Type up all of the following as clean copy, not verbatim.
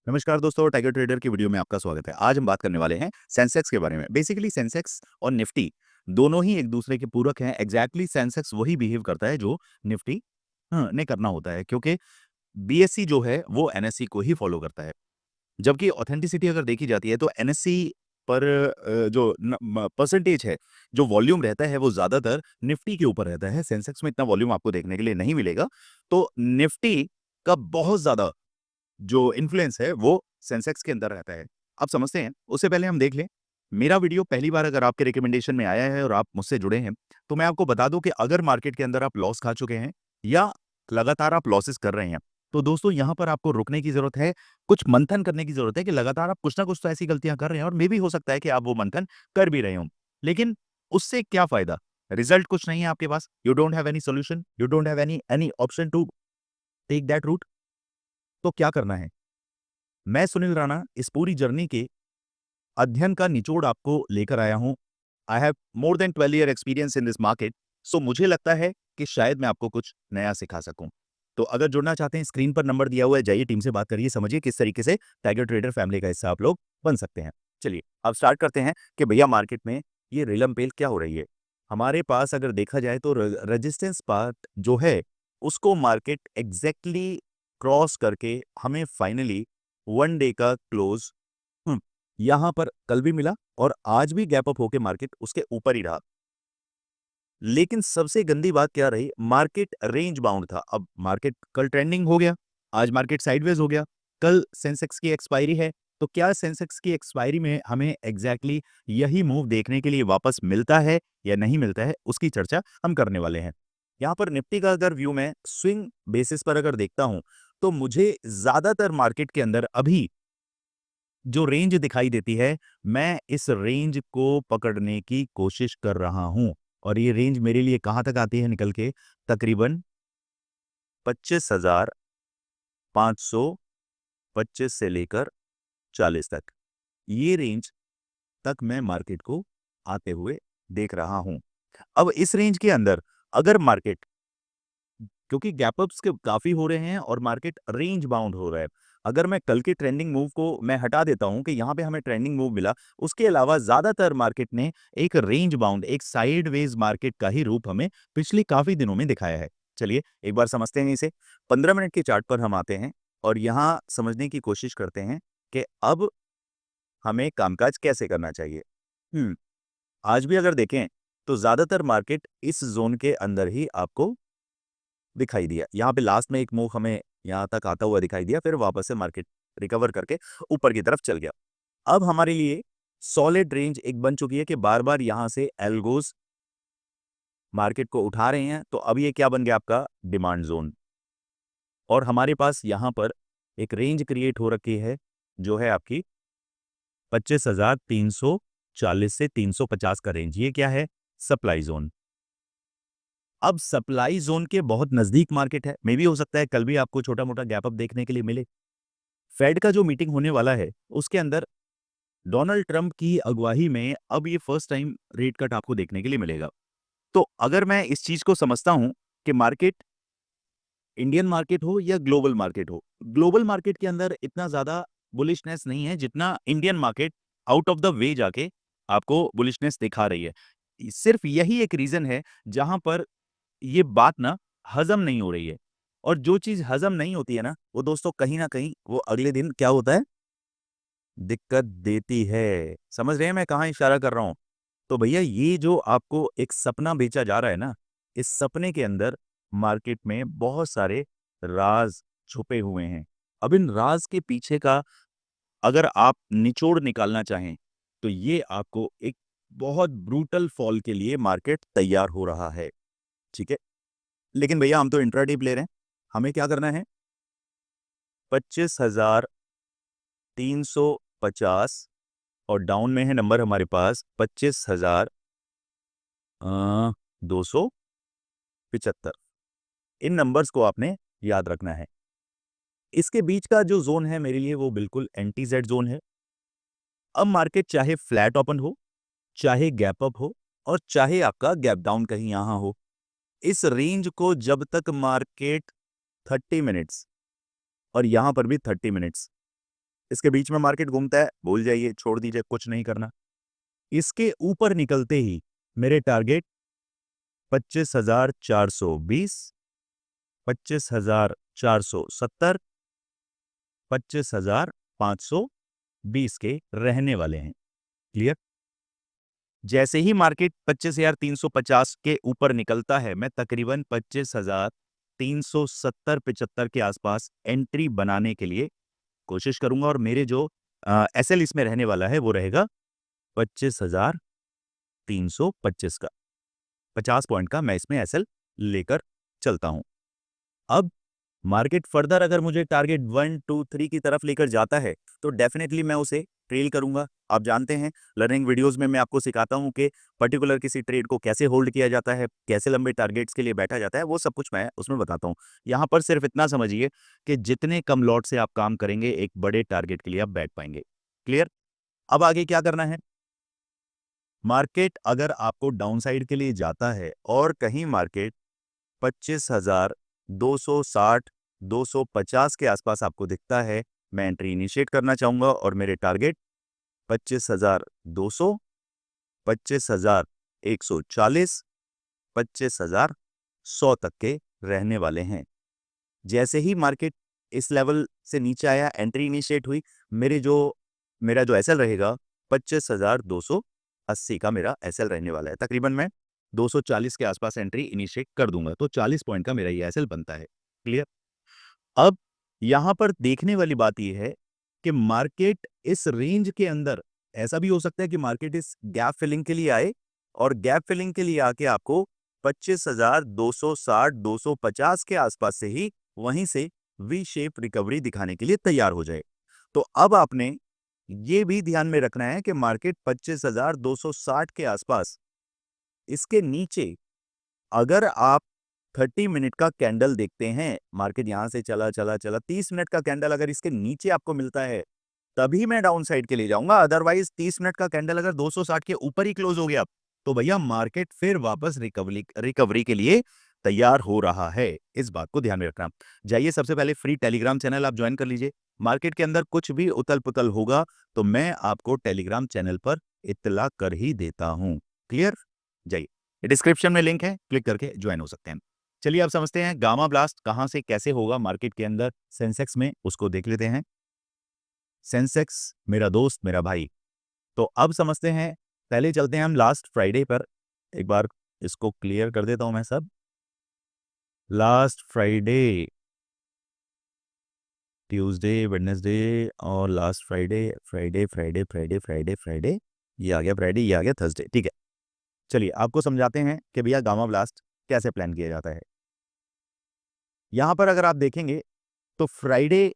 नमस्कार दोस्तों, tiger trader की वीडियो में आपका स्वागत है। आज हम बात करने वाले हैं सेंसेक्स के बारे में। बेसिकली सेंसेक्स और निफ्टी दोनों ही एक दूसरे के पूरक हैं। एग्जैक्टली सेंसेक्स वही बिहेव करता है जो निफ्टी ने करना होता है, क्योंकि बीएसई जो है वो एनएसई को ही फॉलो करता है। जबकि ऑथेंटिसिटी अगर देखी जाती है तो एनएसई पर जो परसेंटेज है, जो वॉल्यूम रहता है वो ज्यादातर निफ्टी के ऊपर रहता है। सेंसेक्स में इतना वॉल्यूम आपको देखने के लिए नहीं मिलेगा। तो निफ्टी का बहुत ज्यादा जो इन्फ्लुएंस है वो सेंसेक्स के अंदर रहता है। अब समझते हैं, उससे पहले हम देख लें। मेरा वीडियो पहली बार अगर आपके रिकमेंडेशन में आया है और आप मुझसे जुड़े हैं, तो मैं आपको बता दूं कि अगर मार्केट के अंदर आप लॉस खा चुके हैं या लगातार आप लॉसेस कर रहे हैं, तो दोस्तों यहां पर आपको रुकने की जरूरत है। कुछ मंथन करने की जरूरत है कि लगातार आप कुछ ना कुछ तो ऐसी गलतियां कर रहे हैं और मे भी हो सकता है कि आप वो मंथन कर भी रहे हो, लेकिन उससे क्या फायदा? रिजल्ट कुछ नहीं है आपके पास। You don't have any solution, you don't have any any option to take that route. तो क्या करना है? मैं सुनील राणा इस पूरी जर्नी के अध्ययन का निचोड़ आपको लेकर आया हूं। I have more than 12 year experience in this market. So मुझे लगता है कि शायद मैं आपको कुछ नया सिखा सकूं। तो अगर जुड़ना चाहते हैं, स्क्रीन पर नंबर दिया हुआ है, जाइए टीम से बात करिए, समझिए किस तरीके से टाइगर ट्रेडर फैमिली का हिस्सा आप लोग बन सकते हैं। चलिए अब स्टार्ट करते हैं कि भैया मार्केट में ये रेलम पेल क्या हो रही है। हमारे पास अगर देखा जाए तो रेजिस्टेंस पार्ट जो है उसको मार्केट एग्जैक्टली क्रॉस करके हमें फाइनली वन डे का क्लोज यहां पर कल भी मिला और आज भी गैप अप होके मार्केट उसके ऊपर ही रहा। लेकिन सबसे गंदी बात क्या रही, मार्केट रेंज बाउंड था। अब मार्केट कल ट्रेंडिंग हो गया, आज मार्केट साइडवेज हो गया। कल सेंसेक्स की एक्सपायरी है, तो क्या सेंसेक्स की एक्सपायरी में हमें एग्जैक्टली यही मूव देखने के लिए वापस मिलता है या नहीं मिलता है, उसकी चर्चा हम करने वाले हैं। यहां पर निफ्टी का अगर व्यू में स्विंग बेसिस पर अगर देखता हूं, तो मुझे ज्यादातर मार्केट के अंदर अभी जो रेंज दिखाई देती है, मैं इस रेंज को पकड़ने की कोशिश कर रहा हूं। और ये रेंज मेरे लिए कहां तक आती है निकल के? तकरीबन 25,525 से लेकर 40 तक। ये रेंज तक मैं मार्केट को आते हुए देख रहा हूं। अब इस रेंज के अंदर अगर मार्केट, क्योंकि गैप अप्स के काफी हो रहे हैं और मार्केट रेंज बाउंड हो रहा है, अगर मैं कल के ट्रेंडिंग मूव को मैं हटा देता हूं कि यहां पे हमें ट्रेंडिंग मूव मिला, उसके अलावा ज्यादातर मार्केट ने एक रेंज बाउंड, एक साइडवेज मार्केट का ही रूप हमें पिछले काफी दिनों में दिखाया है। चलिए एक बार समझते हैं इसे। 15 मिनट के चार्ट पर हम आते हैं और यहां समझने की कोशिश करते हैं कि अब हमें कामकाज कैसे करना चाहिए। आज भी अगर देखें तो ज्यादातर मार्केट इस जोन के अंदर ही आपको दिखाई दिया। यहाँ पे लास्ट में एक मूव हमें यहाँ तक आता हुआ दिखाई दिया, फिर वापस से मार्केट रिकवर करके ऊपर की तरफ चल गया। अब हमारे लिए सॉलिड रेंज एक बन चुकी है कि बार बार यहाँ से एल्गोस मार्केट को उठा रहे हैं, तो अब ये क्या बन गया? आपका डिमांड जोन। और हमारे पास यहाँ पर एक रेंज क्रिएट हो रखी है जो है आपकी 25,340 से 350 का रेंज। ये क्या है? Supply zone. अब सप्लाई जोन के बहुत नजदीक मार्केट है, मे भी हो सकता है कल भी आपको छोटा मोटा गैप अप देखने के लिए मिले। फेड का जो मीटिंग होने वाला है उसके अंदर डोनाल्ड ट्रंप की अगुवाई में अब ये फर्स्ट टाइम रेट कट आपको देखने के लिए मिलेगा। तो अगर मैं इस चीज को समझता हूं कि मार्केट, इंडियन मार्केट हो या ग्लोबल मार्केट हो, ग्लोबल मार्केट के अंदर इतना ज्यादा बुलिशनेस नहीं है जितना Indian market out of the way जाके आपको बुलिशनेस दिखा रही है। सिर्फ यही एक रीजन है जहां पर ये बात ना हजम नहीं हो रही है। और जो चीज हजम नहीं होती है ना, वो दोस्तों कहीं ना कहीं वो अगले दिन क्या होता है? दिक्कत देती है। समझ रहे हैं मैं कहाँ इशारा कर रहा हूं? तो भैया ये जो आपको एक सपना बेचा जा रहा है ना, इस सपने के अंदर मार्केट में बहुत सारे राज छुपे हुए हैं। अब इन राज के पीछे का अगर आप निचोड़ निकालना चाहें, तो ये आपको एक बहुत ब्रूटल फॉल के लिए मार्केट तैयार हो रहा है। ठीक है, लेकिन भैया हम तो इंट्राडे प्लेयर हैं, हमें क्या करना है? 25,350 और डाउन में है नंबर हमारे पास 25,275। इन नंबर्स को आपने याद रखना है। इसके बीच का जो जोन है मेरे लिए वो बिल्कुल एंटी जेड जोन है। अब मार्केट चाहे फ्लैट ओपन हो, चाहे गैप अप हो और चाहे आपका गैप डाउन कहीं यहां हो, इस रेंज को जब तक मार्केट 30 मिनट्स और यहां पर भी 30 मिनट्स इसके बीच में मार्केट घूमता है, भूल जाइए, छोड़ दीजिए, कुछ नहीं करना। इसके ऊपर निकलते ही मेरे टारगेट 25,420, 25,470, 25,520 के रहने वाले हैं। क्लियर? जैसे ही मार्केट 25,350 के ऊपर निकलता है, मैं तकरीबन 25,370-75 के आसपास एंट्री बनाने के लिए कोशिश करूंगा और मेरे जो एसएल इसमें रहने वाला है वो रहेगा 25,325 का। 50 पॉइंट का मैं इसमें एसएल लेकर चलता हूं। अब मार्केट फर्दर अगर मुझे टारगेट 1, 2, 3 की तरफ लेकर जाता है तो डेफिनेटली मैं उसे ट्रेल करूंगा। आप जानते हैं लर्निंग वीडियोस में मैं आपको सिखाता हूं कि पर्टिकुलर किसी ट्रेड को कैसे होल्ड किया जाता है, कैसे लंबे टारगेट्स के लिए बैठा जाता है, वो सब कुछ मैं उसमें बताता हूं। यहां पर सिर्फ इतना समझिए कि जितने कम लॉट से आप काम करेंगे एक बड़े टारगेट के लिए आप बैठ पाएंगे। क्लियर? अब आगे क्या करना है? मार्केट अगर आपको डाउन साइड के लिए जाता है और कहीं मार्केट 25,260, 250 के आसपास आपको दिखता है, मैं एंट्री इनिशिएट करना चाहूंगा और मेरे टारगेट 25,200, 25,140, 25,100 तक के रहने वाले हैं। जैसे ही मार्केट इस लेवल से नीचे आया, एंट्री इनिशिएट हुई, मेरा जो एसएल रहेगा 25,280 का मेरा एसएल रहने वाला है। तकरीबन मैं 240 के आसपास एंट्री इनिशिएट कर दूंगा, तो 40 पॉइंट का मेरा ये एसएल बनता है। क्लियर? अब यहां पर देखने वाली बात यह है कि मार्केट इस रेंज के अंदर, ऐसा भी हो सकता है कि मार्केट इस गैप फिलिंग के लिए आए और गैप फिलिंग के लिए आके आपको 25,260, 250 के आसपास से ही वहीं से वी शेप रिकवरी दिखाने के लिए तैयार हो जाए। तो अब आपने ये भी ध्यान में रखना है कि मार्केट 25,260 के आसपास, इसके नीचे अगर आप 30 मिनट का कैंडल देखते हैं, मार्केट यहां से चला चला चला, 30 मिनट का कैंडल अगर इसके नीचे आपको मिलता है तभी मैं डाउन साइड के लिए जाऊंगा। अदरवाइज 30 मिनट का कैंडल अगर 260 के ऊपर ही क्लोज हो गया तो भैया मार्केट फिर वापस रिकवरी के लिए तैयार हो रहा है। इस बात को ध्यान में रखना। जाइए सबसे पहले फ्री टेलीग्राम चैनल आप ज्वाइन कर लीजिए। मार्केट के अंदर कुछ भी उथल पुथल होगा तो मैं आपको टेलीग्राम चैनल पर इत्तला कर ही देता हूं। क्लियर? जाइए, डिस्क्रिप्शन में लिंक है, क्लिक करके ज्वाइन हो सकते हैं। चलिए अब समझते हैं गामा ब्लास्ट कहां से कैसे होगा मार्केट के अंदर सेंसेक्स में, उसको देख लेते हैं। सेंसेक्स मेरा दोस्त, मेरा भाई। तो अब समझते हैं, पहले चलते हैं हम लास्ट फ्राइडे पर। एक बार इसको क्लियर कर देता हूं मैं सब। लास्ट फ्राइडे, ट्यूसडे, वेडनेसडे और last Friday, Friday Friday Friday Friday Friday, ये आ गया फ्राइडे, ये आ गया थर्सडे। ठीक है, चलिए आपको समझाते हैं कि भैया गामा ब्लास्ट कैसे प्लान किया जाता है। यहां पर अगर आप देखेंगे तो फ्राइडे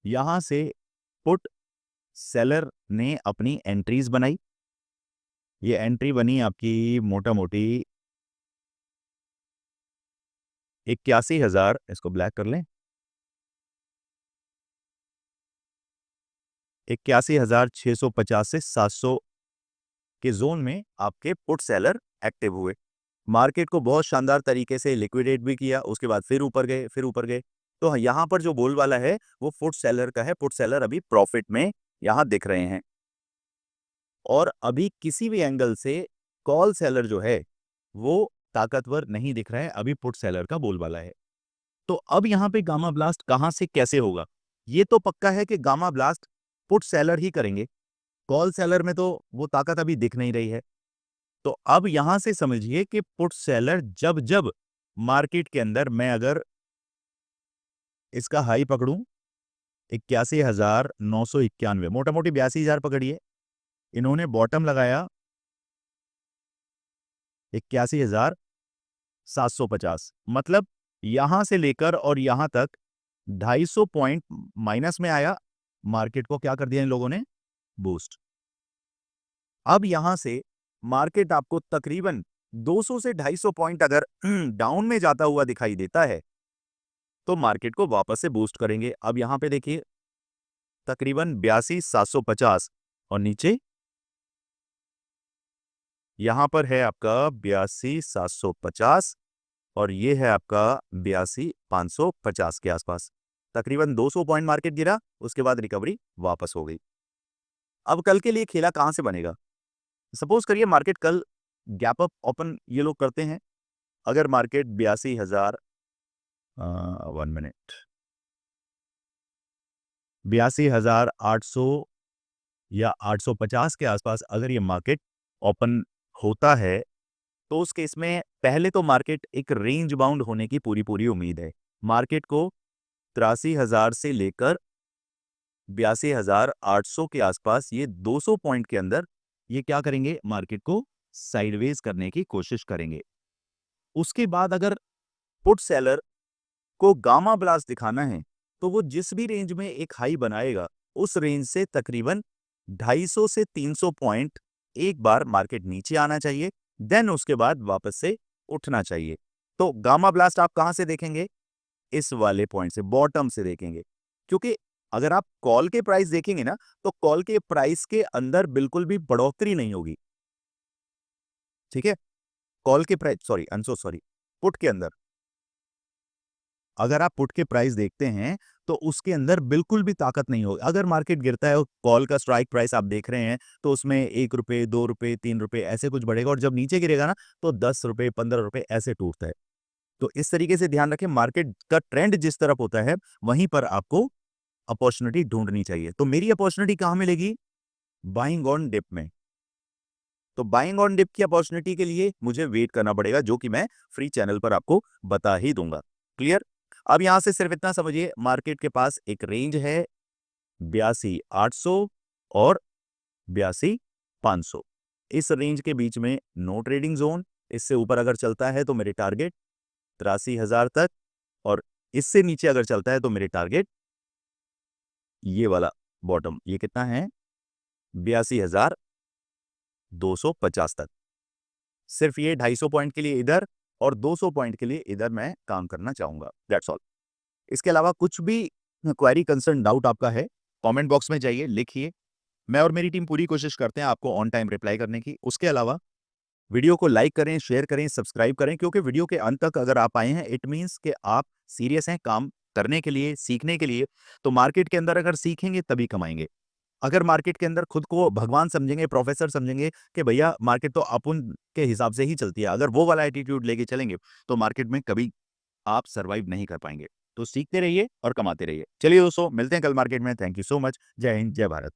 यहां से पुट सेलर ने अपनी एंट्रीज बनाई। ये एंट्री बनी आपकी मोटा मोटी 81,000, इसको ब्लैक कर लें, 81,650 से 700 के जोन में आपके पुट सेलर एक्टिव हुए। मार्केट को बहुत शानदार तरीके से लिक्विडेट भी किया, उसके बाद फिर ऊपर गए, फिर ऊपर गए। तो यहां पर जो बोल वाला है वो पुट सेलर का है। पुट सेलर अभी प्रॉफिट में यहां दिख रहे हैं और अभी किसी भी एंगल से कॉल सेलर जो है वो ताकतवर नहीं दिख रहा है, अभी पुट सेलर का बोल वाला है। तो अब यहां पे गामा ब्लास्ट कहां से कैसे होगा, ये तो पक्का है कि गामा ब्लास्ट पुट सेलर ही करेंगे। कॉल सेलर में तो वो ताकत अभी दिख नहीं रही है। तो अब यहां से समझिए कि पुट सेलर जब जब मार्केट के अंदर, मैं अगर इसका हाई पकड़ूं 81,991, मोटा मोटी 82,000 पकड़िए, इन्होंने बॉटम लगाया 81,750, मतलब यहां से लेकर और यहां तक 250 पॉइंट माइनस में आया। मार्केट को क्या कर दिया इन लोगों ने? बूस्ट। अब यहां से मार्केट आपको तकरीबन 200 से 250 पॉइंट अगर डाउन में जाता हुआ दिखाई देता है तो मार्केट को वापस से बूस्ट करेंगे। अब यहां पे देखिए तकरीबन 82,750 और नीचे यहां पर है आपका 82,750 और ये है आपका 82,550 के आसपास। तकरीबन 200 पॉइंट मार्केट गिरा, उसके बाद रिकवरी वापस हो गई। अब कल के लिए खेला कहां से बनेगा? सपोज करिए मार्केट कल गैप अप ओपन ये लोग करते हैं। अगर मार्केट 82,000 1 मिनट 82,800 या 850 के आसपास अगर ये मार्केट ओपन होता है, तो उस केस में पहले तो मार्केट एक रेंज बाउंड होने की पूरी उम्मीद है। मार्केट को 83,000 से लेकर 82,800 के आसपास ये 200 पॉइंट के अंदर ये क्या करेंगे? मार्केट को साइडवेज करने की कोशिश करेंगे। उसके बाद अगर पुट सेलर को गामा ब्लास्ट दिखाना है, तो वो जिस भी रेंज में एक हाई बनाएगा, उस रेंज से तकरीबन 250 से 300 पॉइंट एक बार मार्केट नीचे आना चाहिए, देन उसके बाद वापस से उठना चाहिए। तो गामा ब्लास्ट आप कहां से देखेंगे? इस वाले पॉइंट से, बॉटम से देखेंगे। क्योंकि अगर आप कॉल के प्राइस देखेंगे ना, तो कॉल के प्राइस के अंदर बिल्कुल भी बढ़ोतरी नहीं होगी। ठीक है? कॉल के price, sorry, I am so sorry, put के अंदर अगर आप पुट के प्राइस देखते हैं, तो उसके अंदर बिल्कुल भी ताकत नहीं होगी। अगर मार्केट गिरता है और कॉल का स्ट्राइक प्राइस आप देख रहे हैं, तो उसमें ₹1, ₹2, ₹3 ऐसे कुछ बढ़ेगा, और जब नीचे गिरेगा ना, तो ₹10, ₹15 ऐसे टूटता है। तो इस तरीके से ध्यान रखें, मार्केट का ट्रेंड जिस तरफ होता है, वहीं पर आपको अपॉर्चुनिटी ढूंढनी चाहिए। तो मेरी अपॉर्चुनिटी कहां मिलेगी? बाइंग ऑन डिप में। तो बाइंग ऑन डिप की अपॉर्चुनिटी के लिए मुझे वेट करना पड़ेगा, जो कि मैं फ्री चैनल पर आपको बता ही दूंगा। क्लियर? अब यहां से सिर्फ इतना समझिए, मार्केट के पास एक रेंज है 82,800 और 82,500। इस रेंज के बीच में नो ट्रेडिंग जोन। इससे ऊपर अगर चलता है तो मेरे टारगेट 83,000 तक, और इससे नीचे अगर चलता है तो मेरे टारगेट ये वाला बॉटम, ये कितना है? 82,250 तक। सिर्फ ये 250 पॉइंट के लिए इधर और 200 पॉइंट के लिए इधर मैं काम करना चाहूंगा। That's all. इसके अलावा कुछ भी क्वेरी, कंसर्न, डाउट आपका है, कमेंट बॉक्स में जाइए, लिखिए। मैं और मेरी टीम पूरी कोशिश करते हैं आपको ऑन टाइम रिप्लाई करने की। उसके अलावा वीडियो को लाइक करें, शेयर करें, सब्सक्राइब करें, क्योंकि वीडियो के अंत तक अगर आप आए हैं, इट मीन्स कि आप सीरियस हैं काम करने के लिए, सीखने के लिए। तो मार्केट के अंदर अगर सीखेंगे तभी कमाएंगे। अगर मार्केट के अंदर खुद को भगवान समझेंगे, प्रोफेसर समझेंगे कि भैया मार्केट तो अपन के हिसाब से ही चलती है, अगर वो वाला एटीट्यूड लेके चलेंगे, तो मार्केट में कभी आप सर्वाइव नहीं कर पाएंगे। तो सीखते रहिए और कमाते रहिए। चलिए दोस्तों, मिलते हैं कल मार्केट में। Thank you so much. जय हिंद, जय भारत।